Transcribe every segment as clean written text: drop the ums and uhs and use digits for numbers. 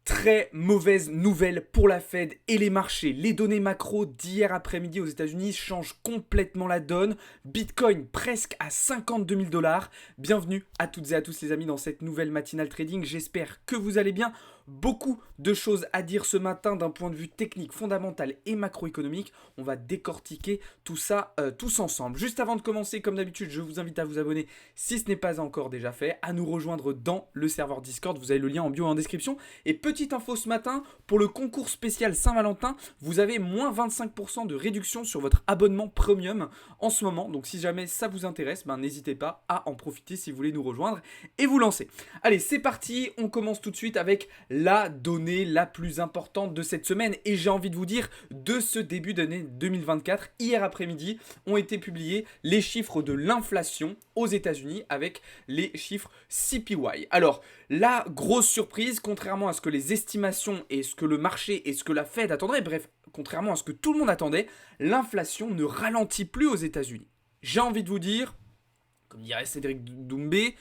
Très mauvaise nouvelle pour la Fed et les marchés. Les données macro d'hier après-midi aux États-Unis changent complètement la donne. Bitcoin presque à 52 000 dollars. Bienvenue à toutes et à tous les amis dans cette nouvelle matinale trading. J'espère que vous allez bien. Beaucoup de choses à dire ce matin d'un point de vue technique, fondamental et macroéconomique. On va décortiquer tout ça tous ensemble. Juste avant de commencer, comme d'habitude, je vous invite à vous abonner si ce n'est pas encore déjà fait, à nous rejoindre dans le serveur Discord. Vous avez le lien en bio et en description. Et petite info ce matin, pour le concours spécial Saint-Valentin, vous avez moins 25% de réduction sur votre abonnement premium en ce moment. Donc si jamais ça vous intéresse, n'hésitez pas à en profiter si vous voulez nous rejoindre et vous lancer. Allez, c'est parti, on commence tout de suite avec la donnée la plus importante de cette semaine et j'ai envie de vous dire de ce début d'année 2024. Hier après-midi ont été publiés les chiffres de l'inflation aux États-Unis avec les chiffres CPY. Alors, la grosse surprise, contrairement à ce que les estimations et ce que le marché et ce que la Fed attendrait, bref, contrairement à ce que tout le monde attendait, l'inflation ne ralentit plus aux États-Unis. J'ai envie de vous dire, comme dirait Cédric Doumbé,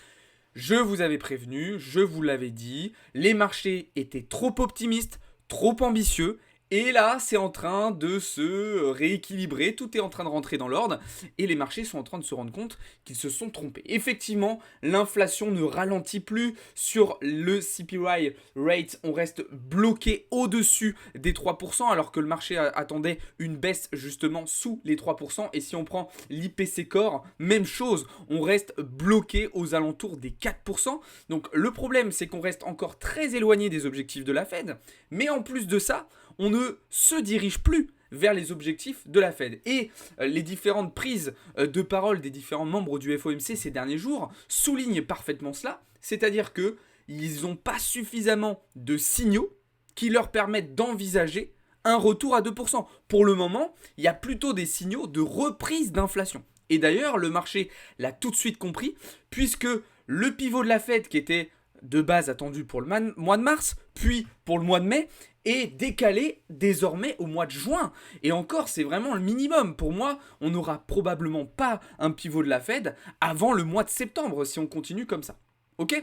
je vous avais prévenu, je vous l'avais dit, les marchés étaient trop optimistes, trop ambitieux, et là c'est en train de se rééquilibrer, tout est en train de rentrer dans l'ordre, et les marchés sont en train de se rendre compte qu'ils se sont trompés. Effectivement, l'inflation ne ralentit plus sur le CPI rate, on reste bloqué au-dessus des 3%, alors que le marché attendait une baisse justement sous les 3%, et si on prend l'IPC Core, même chose, on reste bloqué aux alentours des 4%. Donc le problème, c'est qu'on reste encore très éloigné des objectifs de la Fed, mais en plus de ça, on ne se dirige plus vers les objectifs de la Fed. Et les différentes prises de parole des différents membres du FOMC ces derniers jours soulignent parfaitement cela, c'est-à-dire qu'ils n'ont pas suffisamment de signaux qui leur permettent d'envisager un retour à 2%. Pour le moment, il y a plutôt des signaux de reprise d'inflation. Et d'ailleurs, le marché l'a tout de suite compris, puisque le pivot de la Fed, qui était de base attendu pour le mois de mars, puis pour le mois de mai, est décalé désormais au mois de juin. Et encore, c'est vraiment le minimum. Pour moi, on n'aura probablement pas un pivot de la Fed avant le mois de septembre, si on continue comme ça. Ok ?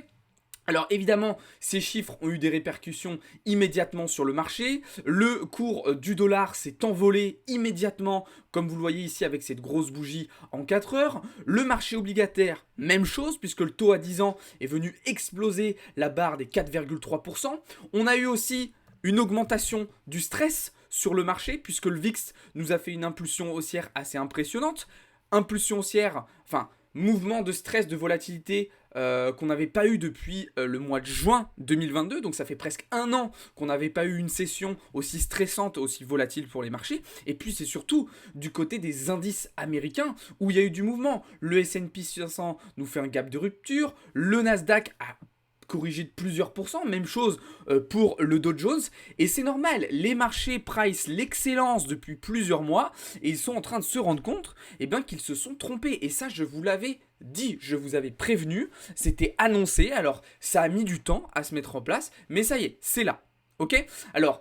Alors évidemment, ces chiffres ont eu des répercussions immédiatement sur le marché. Le cours du dollar s'est envolé immédiatement, comme vous le voyez ici avec cette grosse bougie en 4 heures. Le marché obligataire, même chose, puisque le taux à 10 ans est venu exploser la barre des 4,3%. On a eu aussi une augmentation du stress sur le marché, puisque le VIX nous a fait une impulsion haussière assez impressionnante. Impulsion haussière, mouvement de stress, de volatilité qu'on n'avait pas eu depuis le mois de juin 2022, donc ça fait presque un an qu'on n'avait pas eu une session aussi stressante, aussi volatile pour les marchés. Et puis c'est surtout du côté des indices américains où il y a eu du mouvement. Le S&P 500 nous fait un gap de rupture, le Nasdaq a corrigé de plusieurs pourcents, même chose pour le Dow Jones, et c'est normal, les marchés price l'excellence depuis plusieurs mois, et ils sont en train de se rendre compte qu'ils se sont trompés, et ça je vous l'avais dit, je vous avais prévenu, c'était annoncé, alors ça a mis du temps à se mettre en place, mais ça y est, c'est là, ok ? Alors,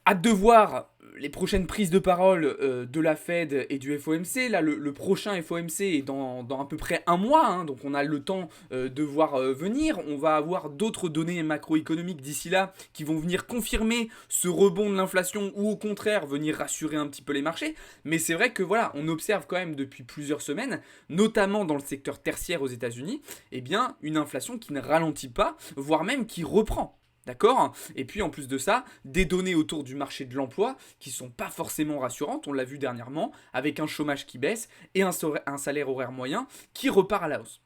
hâte de voir les prochaines prises de parole de la Fed et du FOMC. Là, le prochain FOMC est dans à peu près un mois, donc on a le temps de voir venir. On va avoir d'autres données macroéconomiques d'ici là qui vont venir confirmer ce rebond de l'inflation ou au contraire venir rassurer un petit peu les marchés. Mais c'est vrai que voilà, on observe quand même depuis plusieurs semaines, notamment dans le secteur tertiaire aux États-Unis, une inflation qui ne ralentit pas, voire même qui reprend. D'accord ? Et puis en plus de ça, des données autour du marché de l'emploi qui sont pas forcément rassurantes, on l'a vu dernièrement, avec un chômage qui baisse et un salaire horaire moyen qui repart à la hausse.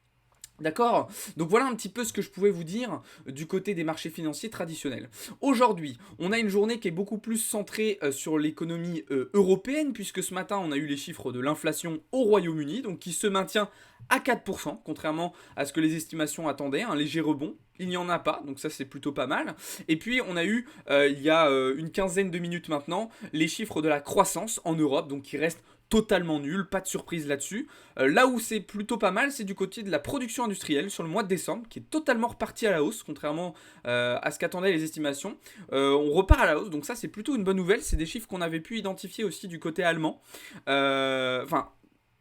D'accord ? Donc voilà un petit peu ce que je pouvais vous dire du côté des marchés financiers traditionnels. Aujourd'hui, on a une journée qui est beaucoup plus centrée sur l'économie européenne, puisque ce matin, on a eu les chiffres de l'inflation au Royaume-Uni, donc qui se maintient à 4%, contrairement à ce que les estimations attendaient, un léger rebond. Il n'y en a pas, donc ça c'est plutôt pas mal. Et puis on a eu, il y a une quinzaine de minutes maintenant, les chiffres de la croissance en Europe, donc qui restent totalement nul, pas de surprise là-dessus. Là où c'est plutôt pas mal, c'est du côté de la production industrielle sur le mois de décembre, qui est totalement reparti à la hausse, contrairement à ce qu'attendaient les estimations. On repart à la hausse, donc ça c'est plutôt une bonne nouvelle. C'est des chiffres qu'on avait pu identifier aussi du côté allemand.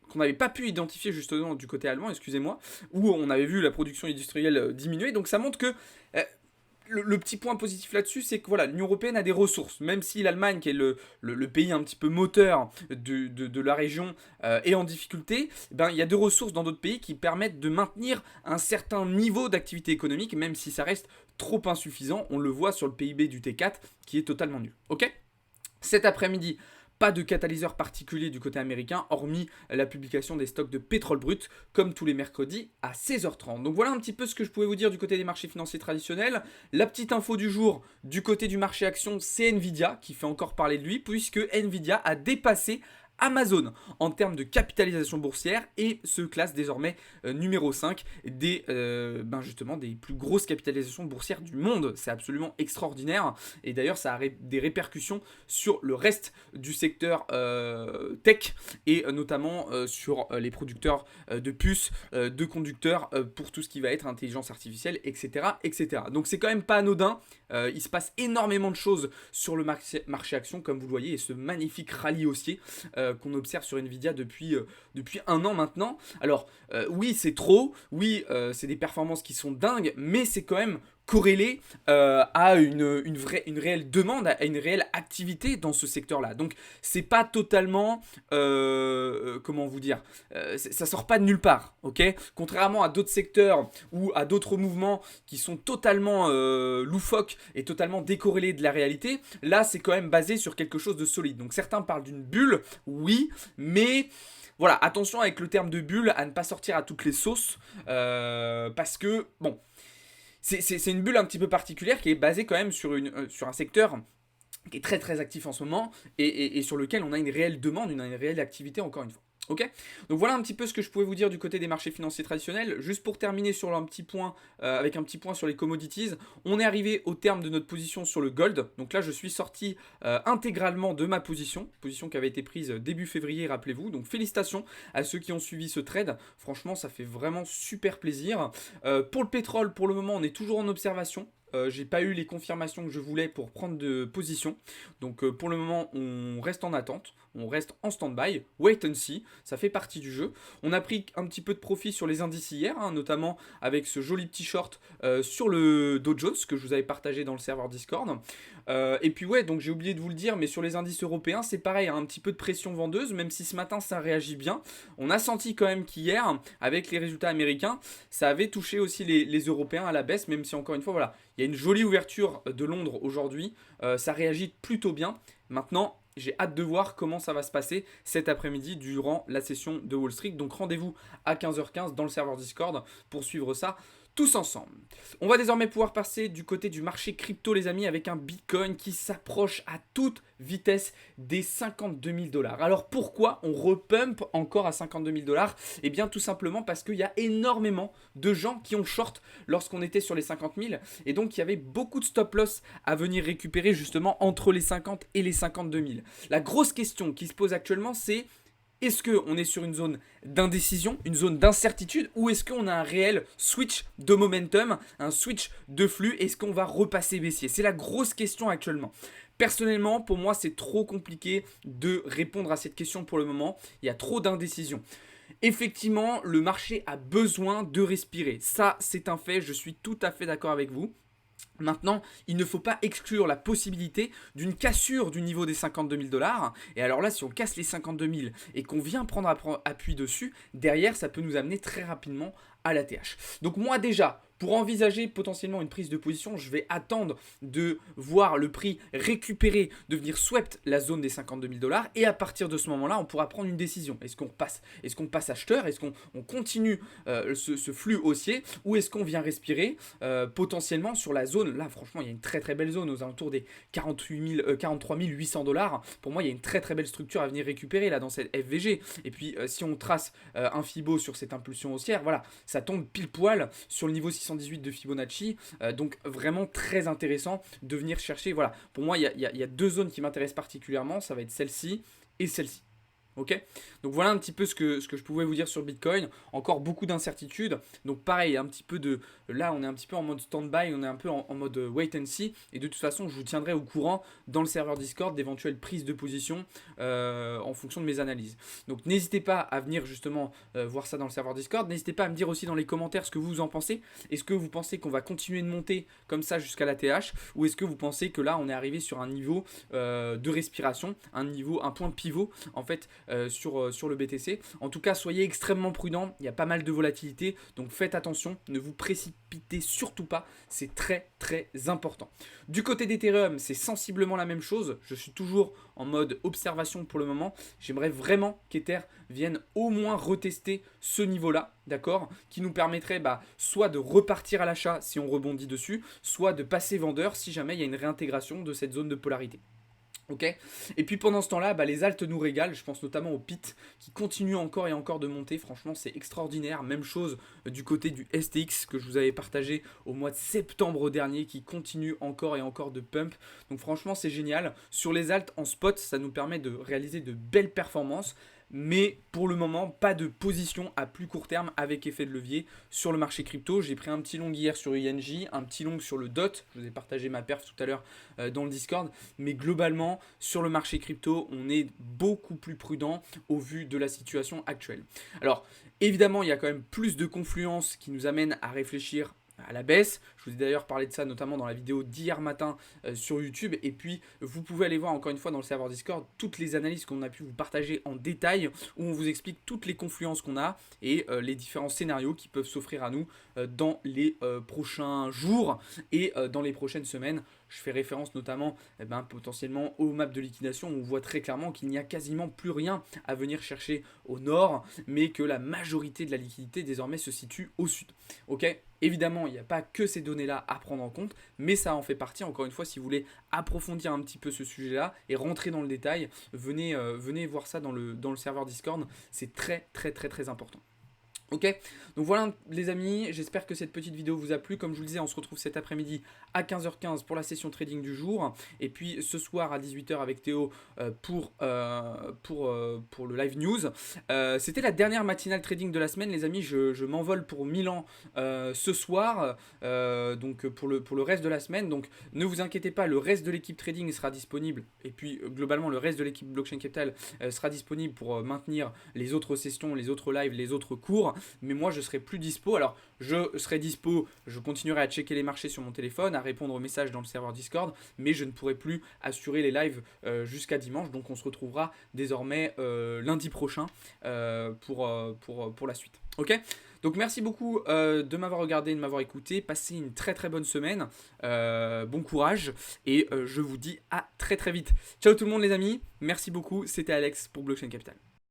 Qu'on n'avait pas pu identifier justement du côté allemand, excusez-moi, où on avait vu la production industrielle diminuer. Donc ça montre que le petit point positif là-dessus, c'est que voilà, l'Union Européenne a des ressources. Même si l'Allemagne, qui est le pays un petit peu moteur de la région, est en difficulté, ben, il y a des ressources dans d'autres pays qui permettent de maintenir un certain niveau d'activité économique, même si ça reste trop insuffisant. On le voit sur le PIB du T4, qui est totalement nul. Ok ? Cet après-midi, pas de catalyseur particulier du côté américain, hormis la publication des stocks de pétrole brut, comme tous les mercredis à 16h30. Donc voilà un petit peu ce que je pouvais vous dire du côté des marchés financiers traditionnels. La petite info du jour, du côté du marché action, c'est Nvidia, qui fait encore parler de lui, puisque Nvidia a dépassé Amazon en termes de capitalisation boursière et se classe désormais numéro 5 justement des plus grosses capitalisations boursières du monde. C'est absolument extraordinaire et d'ailleurs ça a des répercussions sur le reste du secteur tech et notamment sur les producteurs de puces, de conducteurs pour tout ce qui va être intelligence artificielle, etc. etc. Donc c'est quand même pas anodin. Il se passe énormément de choses sur le marché action comme vous le voyez et ce magnifique rallye haussier qu'on observe sur Nvidia depuis un an maintenant. Alors oui c'est trop, oui c'est des performances qui sont dingues, mais c'est quand même corrélé à une réelle demande, à une réelle activité dans ce secteur-là. Donc c'est pas totalement, comment vous dire, ça sort pas de nulle part, ok ? Contrairement à d'autres secteurs ou à d'autres mouvements qui sont totalement loufoques et totalement décorrélés de la réalité, là c'est quand même basé sur quelque chose de solide. Donc certains parlent d'une bulle, oui, mais voilà, attention avec le terme de bulle à ne pas sortir à toutes les sauces, parce que, bon, c'est une bulle un petit peu particulière qui est basée quand même sur un secteur qui est très très actif en ce moment et sur lequel on a une réelle demande, une réelle activité encore une fois. Ok ? Donc voilà un petit peu ce que je pouvais vous dire du côté des marchés financiers traditionnels. Juste pour terminer sur un petit point, avec un petit point sur les commodities, on est arrivé au terme de notre position sur le gold. Donc là je suis sorti intégralement de ma position qui avait été prise début février, rappelez-vous. Donc félicitations à ceux qui ont suivi ce trade. Franchement ça fait vraiment super plaisir. Pour le pétrole, pour le moment on est toujours en observation. J'ai pas eu les confirmations que je voulais pour prendre de position. Donc pour le moment, on reste en attente. On reste en stand-by. Wait and see. Ça fait partie du jeu. On a pris un petit peu de profit sur les indices hier, hein, notamment avec ce joli petit short sur le Dow Jones que je vous avais partagé dans le serveur Discord. Et puis ouais, donc j'ai oublié de vous le dire, mais sur les indices européens, c'est pareil, hein, un petit peu de pression vendeuse, même si ce matin ça réagit bien. On a senti quand même qu'hier, avec les résultats américains, ça avait touché aussi les Européens à la baisse, même si encore une fois, voilà, il y a une jolie ouverture de Londres aujourd'hui, ça réagit plutôt bien. Maintenant, j'ai hâte de voir comment ça va se passer cet après-midi durant la session de Wall Street. Donc rendez-vous à 15h15 dans le serveur Discord pour suivre ça tous ensemble. On va désormais pouvoir passer du côté du marché crypto les amis avec un Bitcoin qui s'approche à toute vitesse des 52 000 $. Alors pourquoi on repump encore à 52 000 $? Eh bien tout simplement parce qu'il y a énormément de gens qui ont short lorsqu'on était sur les 50 000 et donc il y avait beaucoup de stop loss à venir récupérer justement entre les 50 et les 52 000. La grosse question qui se pose actuellement c'est: est-ce qu'on est sur une zone d'indécision, une zone d'incertitude, ou est-ce qu'on a un réel switch de momentum, un switch de flux? Est-ce qu'on va repasser baissier? C'est la grosse question actuellement. Personnellement, pour moi, c'est trop compliqué de répondre à cette question pour le moment. Il y a trop d'indécision. Effectivement, le marché a besoin de respirer. Ça, c'est un fait, je suis tout à fait d'accord avec vous. Maintenant, il ne faut pas exclure la possibilité d'une cassure du niveau des 52 000 $. Et alors là, si on casse les 52 000 et qu'on vient prendre appui dessus, derrière, ça peut nous amener très rapidement à la TH. Donc moi déjà, pour envisager potentiellement une prise de position, je vais attendre de voir le prix récupérer, de venir swept la zone des 52 000 $. Et à partir de ce moment-là, on pourra prendre une décision. Est-ce qu'on passe acheteur? Est-ce qu'on continue ce flux haussier? Ou est-ce qu'on vient respirer potentiellement sur la zone? Là, franchement, il y a une très très belle zone aux alentours des 43 800 $. Pour moi, il y a une très très belle structure à venir récupérer là dans cette FVG. Et puis, si on trace un Fibo sur cette impulsion haussière, voilà, ça tombe pile poil sur le niveau 618 de Fibonacci, donc vraiment très intéressant de venir chercher. Voilà, pour moi il y a deux zones qui m'intéressent particulièrement, ça va être celle-ci et celle-ci. Ok, donc voilà un petit peu ce que je pouvais vous dire sur Bitcoin. Encore beaucoup d'incertitudes. Donc pareil, là on est un petit peu en mode stand-by, on est un peu en mode wait and see. Et de toute façon, je vous tiendrai au courant dans le serveur Discord d'éventuelles prises de position en fonction de mes analyses. Donc n'hésitez pas à venir justement voir ça dans le serveur Discord. N'hésitez pas à me dire aussi dans les commentaires ce que vous en pensez. Est-ce que vous pensez qu'on va continuer de monter comme ça jusqu'à la TH, ou est-ce que vous pensez que là on est arrivé sur un niveau de respiration, un point pivot en fait sur le BTC. En tout cas, soyez extrêmement prudents, il y a pas mal de volatilité, donc faites attention, ne vous précipitez surtout pas, c'est très très important. Du côté d'Ethereum, c'est sensiblement la même chose, je suis toujours en mode observation pour le moment, j'aimerais vraiment qu'Ether vienne au moins retester ce niveau-là, d'accord, qui nous permettrait soit de repartir à l'achat si on rebondit dessus, soit de passer vendeur si jamais il y a une réintégration de cette zone de polarité. Ok. Et puis pendant ce temps-là, les alts nous régalent. Je pense notamment au PIT qui continue encore et encore de monter. Franchement, c'est extraordinaire. Même chose du côté du STX que je vous avais partagé au mois de septembre dernier, qui continue encore et encore de pump. Donc franchement, c'est génial. Sur les alts en spot, ça nous permet de réaliser de belles performances. Mais pour le moment, pas de position à plus court terme avec effet de levier sur le marché crypto. J'ai pris un petit long hier sur INJ, un petit long sur le DOT. Je vous ai partagé ma perf tout à l'heure dans le Discord. Mais globalement, sur le marché crypto, on est beaucoup plus prudent au vu de la situation actuelle. Alors, évidemment, il y a quand même plus de confluence qui nous amène à réfléchir à la baisse. Je vous ai d'ailleurs parlé de ça notamment dans la vidéo d'hier matin sur YouTube. Et puis, vous pouvez aller voir encore une fois dans le serveur Discord toutes les analyses qu'on a pu vous partager en détail, où on vous explique toutes les confluences qu'on a et les différents scénarios qui peuvent s'offrir à nous dans les prochains jours et dans les prochaines semaines. Je fais référence notamment potentiellement aux maps de liquidation où on voit très clairement qu'il n'y a quasiment plus rien à venir chercher au nord, mais que la majorité de la liquidité désormais se situe au sud. Ok, évidemment, il n'y a pas que ces données-là à prendre en compte, mais ça en fait partie. Encore une fois, si vous voulez approfondir un petit peu ce sujet-là et rentrer dans le détail, venez voir ça dans le serveur Discord. C'est très très très très important. Ok, donc voilà les amis, j'espère que cette petite vidéo vous a plu. Comme je vous le disais, on se retrouve cet après-midi à 15h15 pour la session trading du jour. Et puis ce soir à 18h avec Théo pour le live news. C'était la dernière matinale trading de la semaine les amis, je m'envole pour Milan ce soir, donc pour le reste de la semaine. Donc ne vous inquiétez pas, le reste de l'équipe trading sera disponible. Et puis globalement le reste de l'équipe Blockchain Capital sera disponible pour maintenir les autres sessions, les autres lives, les autres cours. Mais moi je serai plus dispo. Alors je serai dispo, je continuerai à checker les marchés sur mon téléphone, à répondre aux messages dans le serveur Discord, mais je ne pourrai plus assurer les lives jusqu'à dimanche. Donc on se retrouvera désormais lundi prochain pour la suite. Ok, donc merci beaucoup de m'avoir regardé et de m'avoir écouté. Passez une très très bonne semaine, bon courage et je vous dis à très très vite. Ciao tout le monde les amis, merci beaucoup, c'était Alex pour Blockchain Capital.